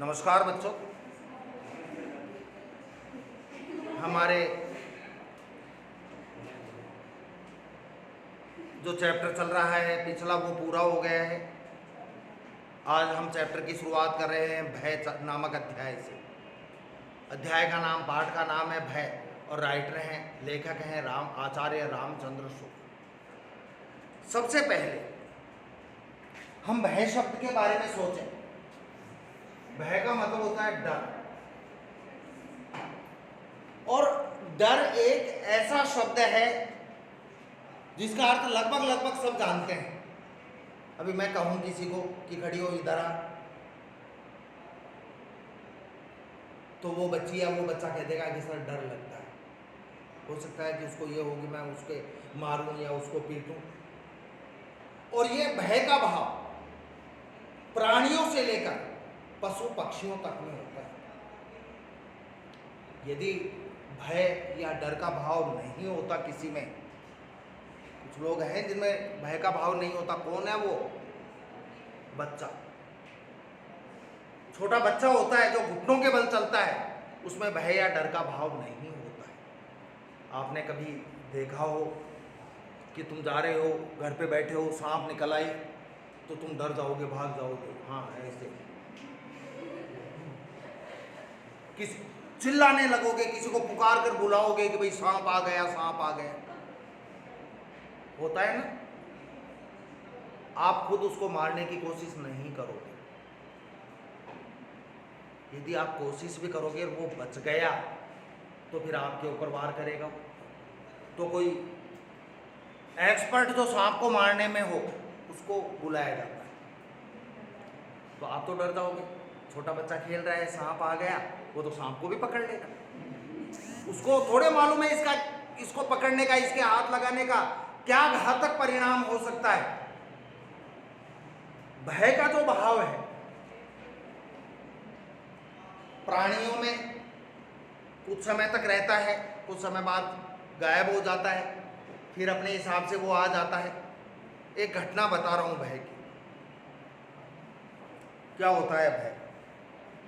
नमस्कार बच्चों। हमारे जो चैप्टर चल रहा है पिछला वो पूरा हो गया है। आज हम चैप्टर की शुरुआत कर रहे हैं भय नामक अध्याय से। अध्याय का नाम, पाठ का नाम है भय और राइटर हैं, लेखक हैं आचार्य रामचंद्र शुक्ल। सबसे पहले हम भय शब्द के बारे में सोचें। भय का मतलब होता है डर, और डर एक ऐसा शब्द है जिसका अर्थ लगभग सब जानते हैं। अभी मैं कहूं किसी को कि खड़ी हो इधर आ, तो वो बच्ची या वो बच्चा कह देगा कि सर डर लगता है। हो सकता है कि उसको ये हो कि मैं उसके मारूं या उसको पीटूं। और ये भय का भाव प्राणियों से लेकर पशु पक्षियों तक में होता है। यदि भय या डर का भाव नहीं होता किसी में, कुछ लोग हैं जिनमें भय का भाव नहीं होता। कौन है वो? बच्चा। छोटा बच्चा होता है जो घुटनों के बल चलता है, उसमें भय या डर का भाव नहीं होता है। आपने कभी देखा हो कि तुम जा रहे हो, घर पे बैठे हो, सांप निकल आई तो तुम डर जाओगे, भाग जाओगे। हाँ, ऐसे किसी चिल्लाने लगोगे, किसी को पुकार कर बुलाओगे कि भाई सांप आ गया, सांप आ गया। होता है ना? आप खुद उसको मारने की कोशिश नहीं करोगे। यदि आप कोशिश भी करोगे और वो बच गया तो फिर आपके ऊपर वार करेगा। तो कोई एक्सपर्ट जो सांप को मारने में हो उसको बुलाया जाता है। तो आप तो डर जाओगे। छोटा बच्चा खेल रहा है, सांप आ गया, वो तो सांप को भी पकड़ लेगा। उसको थोड़े मालूम है इसको पकड़ने का, इसके हाथ लगाने का क्या घातक परिणाम हो सकता है। भय का जो भाव है प्राणियों में कुछ समय तक रहता है, कुछ समय बाद गायब हो जाता है, फिर अपने हिसाब से वो आ जाता है। एक घटना बता रहा हूं भय की। क्या होता है भय?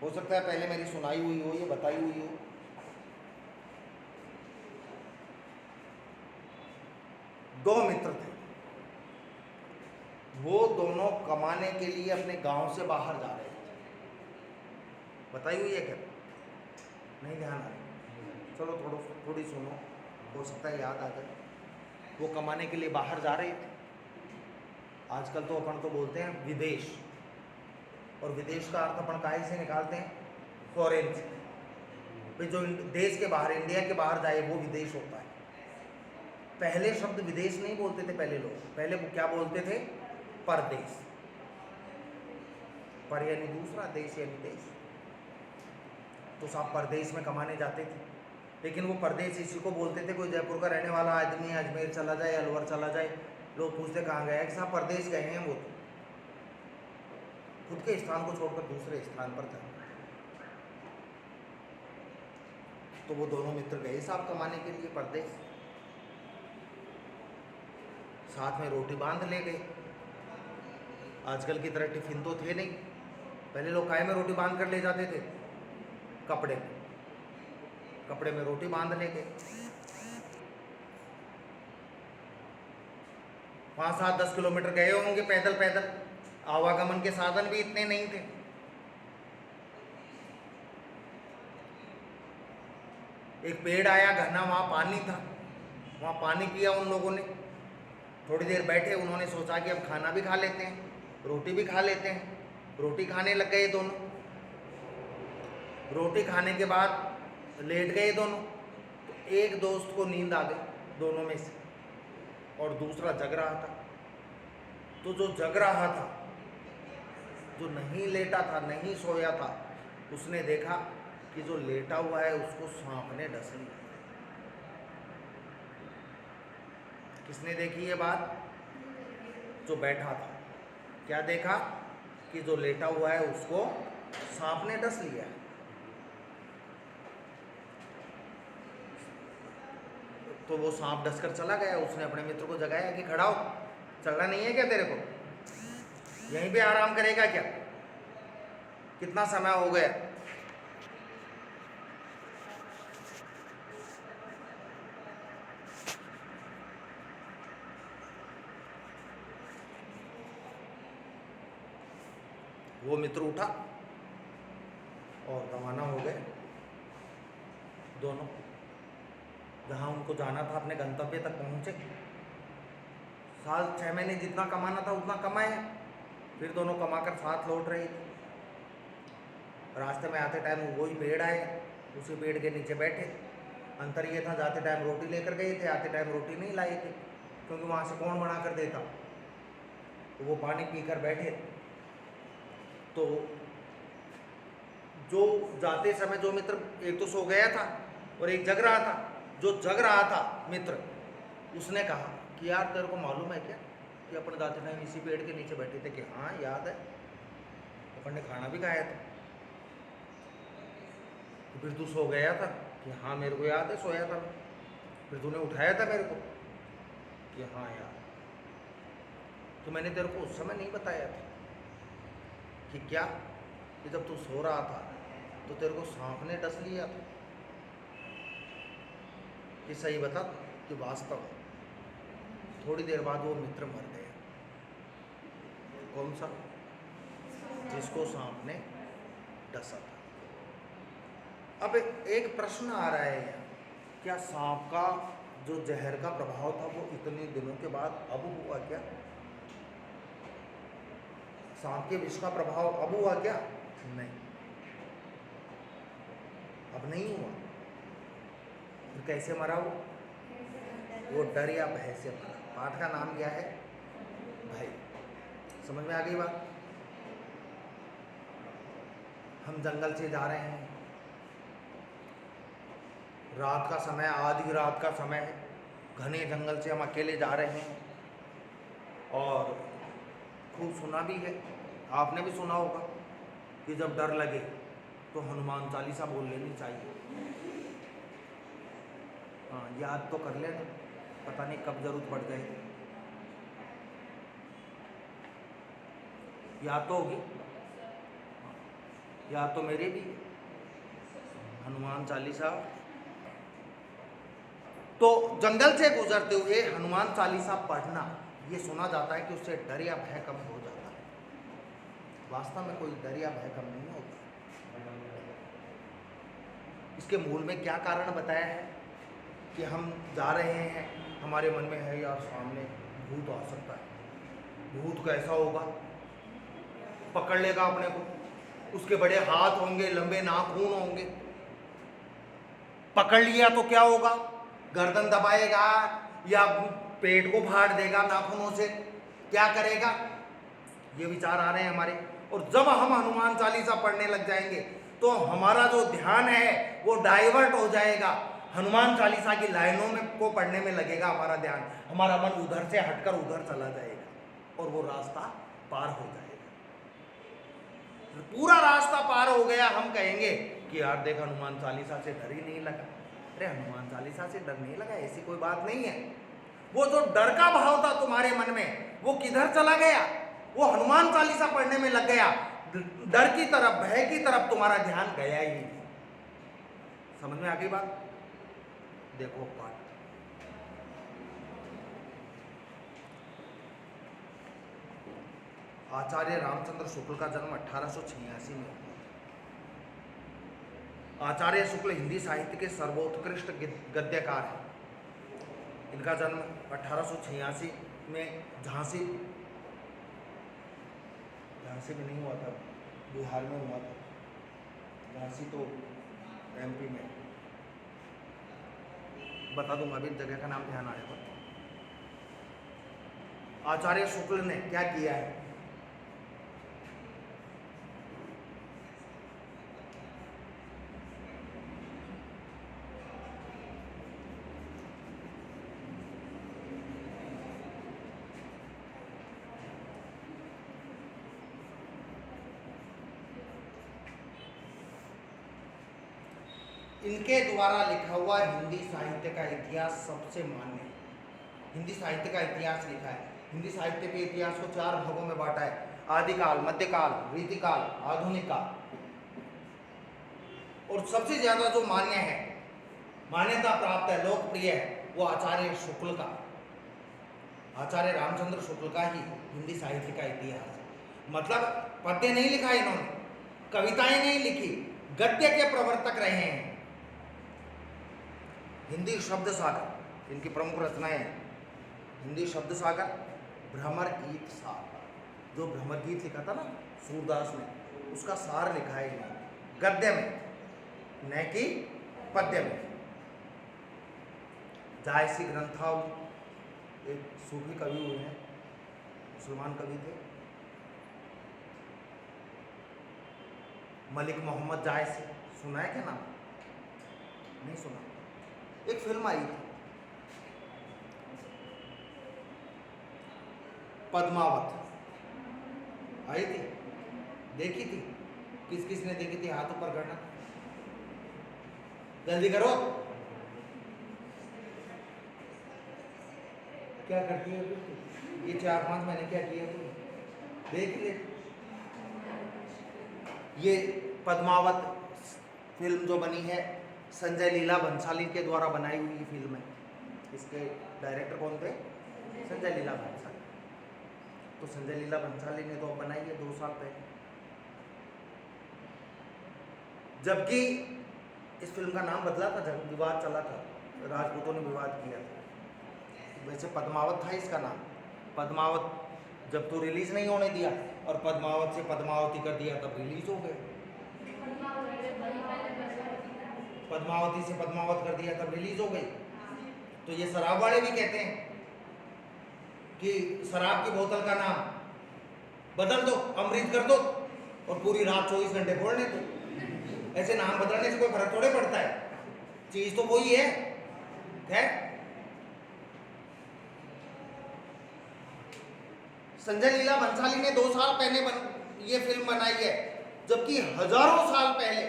हो सकता है पहले मेरी सुनाई हुई हो, ये बताई हुई हो। दो मित्र थे, वो दोनों कमाने के लिए अपने गांव से बाहर जा रहे थे। बताई हुई है क्या? नहीं ध्यान आ रही? चलो थोड़ी सुनो, हो सकता है याद आ जाए। वो कमाने के लिए बाहर जा रहे थे। आजकल तो अपन तो बोलते हैं विदेश, और विदेश का अर्थ अपन काहे से निकालते हैं? फॉरेन से। भाई जो देश के बाहर, इंडिया के बाहर जाए वो विदेश होता है। पहले शब्द विदेश नहीं बोलते थे पहले लोग, पहले वो क्या बोलते थे? परदेश। पर यानी दूसरा, देश यानी देश। तो साहब परदेश में कमाने जाते थे, लेकिन वो परदेश इसी को बोलते थे। कोई जयपुर का रहने वाला आदमी अजमेर चला जाए, अलवर चला जाए, लोग पूछते कहाँ गए? कि साहब परदेश गए हैं। वो खुद के स्थान को छोड़कर दूसरे स्थान पर जाए। तो वो दोनों मित्र गए साहब कमाने के लिए परदेश। साथ में रोटी बांध ले गए। आजकल की तरह टिफिन तो थे नहीं। पहले लोग काहे में रोटी बांध कर ले जाते थे? कपड़े में रोटी बांध ले गए। 5-7-10 किलोमीटर गए होंगे पैदल। आवागमन के साधन भी इतने नहीं थे। एक पेड़ आया घना, वहाँ पानी था, वहाँ पानी पिया उन लोगों ने। थोड़ी देर बैठे, उन्होंने सोचा कि अब खाना भी खा लेते हैं, रोटी भी खा लेते हैं। रोटी खाने लग गए दोनों। रोटी खाने के बाद लेट गए दोनों। तो एक दोस्त को नींद आ गई दोनों में से, और दूसरा जग रहा था। तो जो जग रहा था, जो नहीं लेटा था, नहीं सोया था, उसने देखा कि जो लेटा हुआ है उसको सांप ने डस लिया। किसने देखी ये बात? जो बैठा था। क्या देखा? कि जो लेटा हुआ है उसको सांप ने डस लिया। तो वो सांप डस कर चला गया। उसने अपने मित्र को जगाया कि खड़ा हो, चलना नहीं है क्या तेरे को? यहीं पे आराम करेगा क्या? कितना समय हो गया? वो मित्र उठा और रवाना हो गए दोनों। जहाँ उनको जाना था अपने गंतव्य तक पहुँचे। साल 6 महीने जितना कमाना था उतना कमाए, फिर दोनों कमाकर साथ लौट रहे थे। रास्ते में आते टाइम वही पेड़ आए, उसी पेड़ के नीचे बैठे। अंतर ये था, जाते टाइम रोटी लेकर गए थे, आते टाइम रोटी नहीं लाए थे, क्योंकि वहाँ से कौन बना कर देता। तो वो पानी पीकर बैठे। तो जो जाते समय जो मित्र, एक तो सो गया था और एक जग रहा था। जो जग रहा था मित्र, उसने कहा कि यार तेरे को मालूम है क्या कि अपन जाते टाइम इसी पेड़ के नीचे बैठे थे? कि हाँ याद है, अपन ने खाना भी खाया था। तो फिर तू सो गया था? कि हाँ मेरे को याद है, सोया था। फिर तूने उठाया था मेरे को? कि हाँ यार। तो मैंने तेरे को उस समय नहीं बताया था कि क्या, कि जब तू सो रहा था तो तेरे को सांप ने डस लिया था? कि सही बता कि वास्तव थोड़ी देर बाद वो मित्र मर गया। कौन सा? जिसको सांप ने डसा था। अब एक प्रश्न आ रहा है यहाँ, क्या सांप का जो जहर का प्रभाव था वो इतने दिनों के बाद अब हुआ क्या? सांप के विष का प्रभाव अब हुआ क्या? नहीं, अब नहीं हुआ। फिर कैसे मरा वो डर या भय से मरा। पाठ का नाम क्या है? भय। समझ में आ गई बात? हम जंगल से जा रहे हैं, रात का समय, आधी रात का समय है, घने जंगल से हम अकेले जा रहे हैं। और खूब सुना भी है, आपने भी सुना होगा कि जब डर लगे तो हनुमान चालीसा बोल लेनी चाहिए। हाँ, याद तो कर लेना, पता नहीं कब जरूरत पड़ जाए। याद तो होगी, याद तो मेरे भी, हनुमान चालीसा। तो जंगल से गुजरते हुए हनुमान चालीसा पढ़ना, ये सुना जाता है कि उससे डर या भय कम हो जाता है। वास्तव में कोई डर या भय कम नहीं होता। इसके मूल में क्या कारण बताया है कि हम जा रहे हैं, हमारे मन में है यार सामने भूत आ सकता है। भूत कैसा होगा? पकड़ लेगा अपने को, उसके बड़े हाथ होंगे, लंबे नाखून होंगे। पकड़ लिया तो क्या होगा? गर्दन दबाएगा या पेट को फाड़ देगा नाखूनों से? क्या करेगा? ये विचार आ रहे हैं हमारे। और जब हम हनुमान चालीसा पढ़ने लग जाएंगे तो हमारा जो ध्यान है वो डाइवर्ट हो जाएगा। हनुमान चालीसा की लाइनों में को पढ़ने में लगेगा हमारा ध्यान। हमारा मन उधर से हटकर उधर चला जाएगा और वो रास्ता पार हो जाएगा। पूरा रास्ता पार हो गया, हम कहेंगे कि यार देख, हनुमान चालीसा से डर ही नहीं लगा। अरे हनुमान चालीसा से डर नहीं लगा, ऐसी कोई बात नहीं है। वो जो डर का भाव था तुम्हारे मन में, वो किधर चला गया? वो हनुमान चालीसा पढ़ने में लग गया। डर की तरफ, भय की तरफ तुम्हारा ध्यान गया ही नहीं। समझ में आ गई बात? देखो पाठ, आचार्य रामचंद्र शुक्ल का जन्म 1886 में हुआ। आचार्य शुक्ल हिंदी साहित्य के सर्वोत्कृष्ट गद्यकार हैं। इनका जन्म 1886 में झांसी में नहीं हुआ था, बिहार में हुआ था। झांसी तो एमपी में, बता दूंगा अभी जगह का नाम ध्यान आएगा। आचार्य शुक्ल ने क्या किया है? इनके द्वारा लिखा हुआ हिंदी साहित्य का इतिहास सबसे मान्य है। हिंदी साहित्य का इतिहास लिखा है। हिंदी साहित्य के इतिहास को 4 भागों में बांटा है: आदिकाल, मध्यकाल, रीतिकाल, आधुनिक काल। और सबसे ज्यादा जो मान्य है, मान्यता प्राप्त है, लोकप्रिय है, वो आचार्य शुक्ल का, आचार्य रामचंद्र शुक्ल का ही हिंदी साहित्य का इतिहास है। मतलब पद्य नहीं लिखा इन्होंने, कविताएं नहीं लिखी, गद्य के प्रवर्तक रहे हैं। हिंदी शब्द सागर इनकी प्रमुख रचनाएं हैं। हिंदी शब्द सागर, भ्रमर गीत सागर, जो भ्रमर गीत लिखा था ना सूरदास ने, उसका सार लिखा है इन्होंने गद्य में, न कि पद्य में। जायसी ग्रंथावली, एक सूफी कवि हुए हैं, मुसलमान कवि थे, मलिक मोहम्मद जायसी, सुना है क्या नाम? नहीं सुना। एक फिल्म आई थी पद्मावत, आई थी, देखी थी? किस किस ने देखी थी? हाथ ऊपर करना, जल्दी करो। क्या करती है ये 4-5 महीने क्या किया तुम? देख ले। ये पद्मावत फिल्म जो बनी है, संजय लीला भंसाली के द्वारा बनाई हुई फिल्म है। इसके डायरेक्टर कौन थे? संजय लीला भंसाली। तो संजय लीला भंसाली ने तो बनाई है 2 साल पहले, जबकि इस फिल्म का नाम बदला था जब विवाद चला था, राजपूतों ने विवाद किया था। वैसे पद्मावत था इसका नाम। पद्मावत जब तो रिलीज नहीं होने दिया और पद्मावत से पद्मावती कर दिया, तब रिलीज हो गए। पद्मावती से पद्मावत कर दिया, तब रिलीज हो गई। तो ये शराब वाले भी कहते हैं कि शराब की बोतल का नाम बदल दो, अमृत कर दो और पूरी रात 24 घंटे खोलने दो। ऐसे नाम बदलने से कोई फर्क थोड़े पड़ता है, चीज तो वही है। संजय लीला भंसाली ने 2 साल पहले ये फिल्म बनाई है, जबकि हजारों साल पहले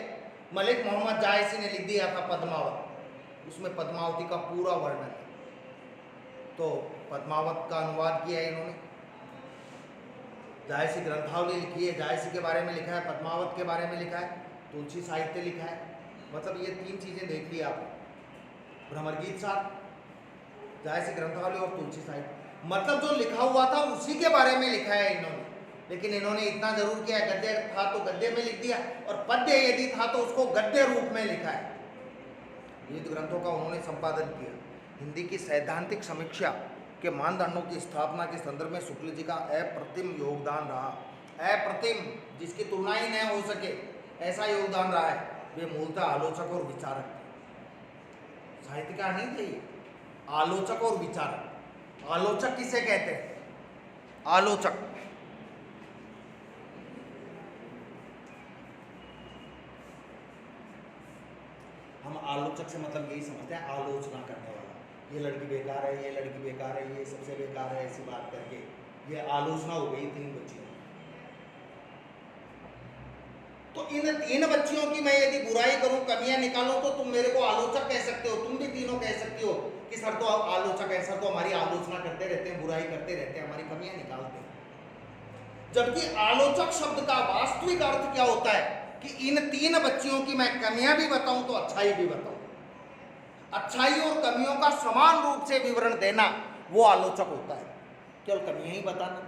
मलिक मोहम्मद जायसी ने लिख दिया था पद्मावत। उसमें पद्मावती का पूरा वर्णन है। तो पद्मावत का अनुवाद किया है इन्होंने, जायसी ग्रंथावली लिखी है, जायसी के बारे में लिखा है, पद्मावत के बारे में लिखा है, तुलसी साहित्य लिखा है। मतलब ये 3 चीजें देख ली आपने, भ्रमर गीत सार, जायसी ग्रंथावली और तुलसी साहित्य। मतलब जो लिखा हुआ था उसी के बारे में लिखा है इन्होंने। लेकिन इन्होंने इतना जरूर किया, गद्य था तो गद्य में लिख दिया, और पद्य यदि था तो उसको गद्य रूप में लिखा है। विविध ग्रंथों का उन्होंने संपादन किया। हिंदी की सैद्धांतिक समीक्षा के मानदंडों की स्थापना के संदर्भ में शुक्ल जी का अप्रतिम योगदान रहा। अप्रतिम, जिसकी तुलना ही न हो सके, ऐसा योगदान रहा है। वे मूलतः आलोचक और विचारक थे, साहित्यकार नहीं थे ये, आलोचक और विचारक। आलोचक किसे कहते हैं? आलोचक हम आलोचक से मतलब यही समझते हैं, आलोचना करने वाला। ये लड़की बेकार है, ये लड़की बेकार है, ये सबसे बेकार है, ऐसी बात करके ये आलोचना हो गई 3 बच्चियों। तो इन 3 बच्चियों की मैं यदि बुराई करूं, कमियां निकालूं, तो तुम मेरे को आलोचक कह सकते हो। तुम भी तीनों कह सकती हो कि सर तो आलोचक है, सर तो हमारी आलोचना करते रहते हैं, बुराई करते रहते हैं, हमारी कमियां निकालते हैं। जबकि आलोचक शब्द का वास्तविक अर्थ क्या होता है कि इन 3 बच्चियों की मैं कमियां भी बताऊं तो अच्छाई भी बताऊं। अच्छाई और कमियों का समान रूप से विवरण देना वो आलोचक होता है। केवल कमियां ही बताना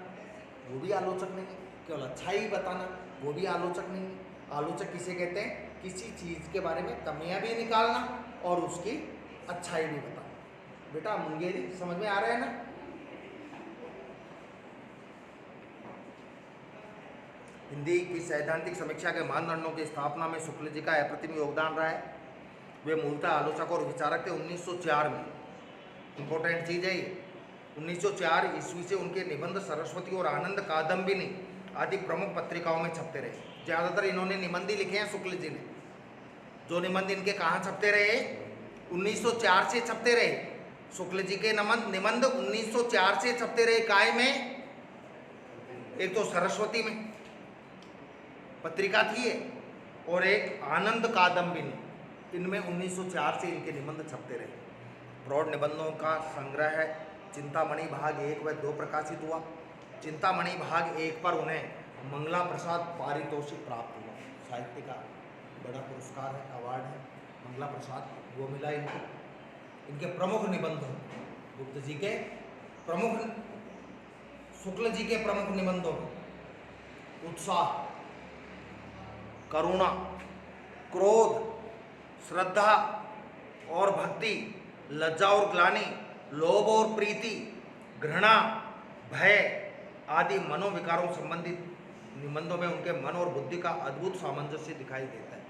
वो भी आलोचक नहीं है, केवल अच्छाई ही बताना वो भी आलोचक नहीं है। आलोचक किसे कहते हैं? किसी चीज के बारे में कमियां भी निकालना और उसकी अच्छाई भी बताना। बेटा मुंगेरी समझ में आ रहा है ना? हिंदी की सैद्धांतिक समीक्षा के मानदंडों की स्थापना में शुक्ल जी का अप्रतिम योगदान रहा है। वे मूलतः आलोचक और विचारक थे। 1904 में, इंपॉर्टेंट चीज है ये, 1904 ईस्वी से उनके निबंध सरस्वती और आनंद कादम्बिनी आदि प्रमुख पत्रिकाओं में छपते रहे। ज़्यादातर इन्होंने निबंध ही लिखे हैं शुक्ल जी ने। जो निबंध इनके कहाँ छपते रहे? 1904 से छपते रहे। शुक्ल जी के निबंध 1904 से छपते रहे। काय में? एक तो सरस्वती में पत्रिका थी और एक आनंद कादम्बिनी, इनमें 1904 से इनके निबंध छपते रहे। प्रौढ़ निबंधों का संग्रह है चिंतामणि भाग 1 व 2 प्रकाशित हुआ। चिंतामणि भाग 1 पर उन्हें मंगला प्रसाद पारितोषिक प्राप्त हुआ, साहित्य का बड़ा पुरस्कार है, अवार्ड है, मंगला प्रसाद, वो मिला इनको। इनके प्रमुख निबंधों, गुप्त जी के प्रमुख, शुक्ल जी के प्रमुख निबंधों में उत्साह, करुणा, क्रोध, श्रद्धा और भक्ति, लज्जा और ग्लानि, लोभ और प्रीति, घृणा, भय आदि मनोविकारों संबंधित निबंधों में उनके मन और बुद्धि का अद्भुत सामंजस्य दिखाई देता है।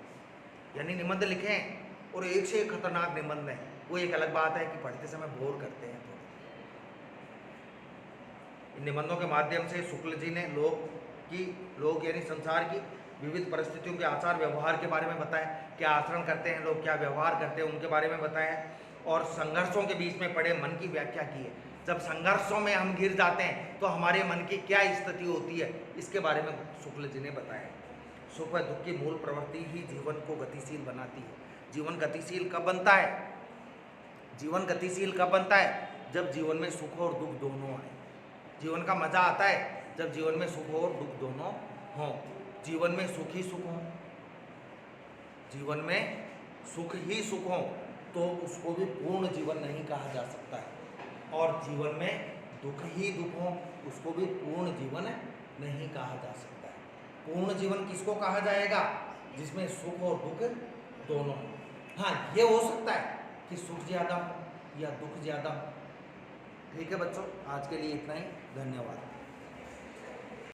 यानी निबंध लिखे हैं और एक से एक खतरनाक निबंध है। वो एक अलग बात है कि पढ़ते समय बोर करते हैं थोड़े। इन निबंधों के माध्यम से शुक्ल जी ने लोग यानी संसार की विविध परिस्थितियों के आचार व्यवहार के बारे में बताया, क्या आचरण करते हैं लोग, क्या व्यवहार करते हैं, उनके बारे में बताया, और संघर्षों के बीच में पड़े मन की व्याख्या की है। जब संघर्षों में हम गिर जाते हैं तो हमारे मन की क्या स्थिति होती है, इसके बारे में शुक्ल जी ने बताया। सुख व दुख की मूल प्रवृत्ति ही जीवन को गतिशील बनाती है। जीवन गतिशील कब बनता है? जीवन गतिशील कब बनता है? जब जीवन में सुख और दुख दोनों आए। जीवन का मजा आता है जब जीवन में सुख और दुख दोनों हों। जीवन में सुख ही सुख हो, जीवन में सुख ही सुख हो तो उसको भी पूर्ण जीवन नहीं कहा जा सकता है, और जीवन में दुख ही दुख हो उसको भी पूर्ण जीवन नहीं कहा जा सकता है। पूर्ण जीवन किसको कहा जाएगा? जिसमें सुख और दुख दोनों हो। हाँ, ये हो सकता है कि सुख ज़्यादा हो या दुख ज़्यादा हो। ठीक है बच्चों, आज के लिए इतना ही। धन्यवाद।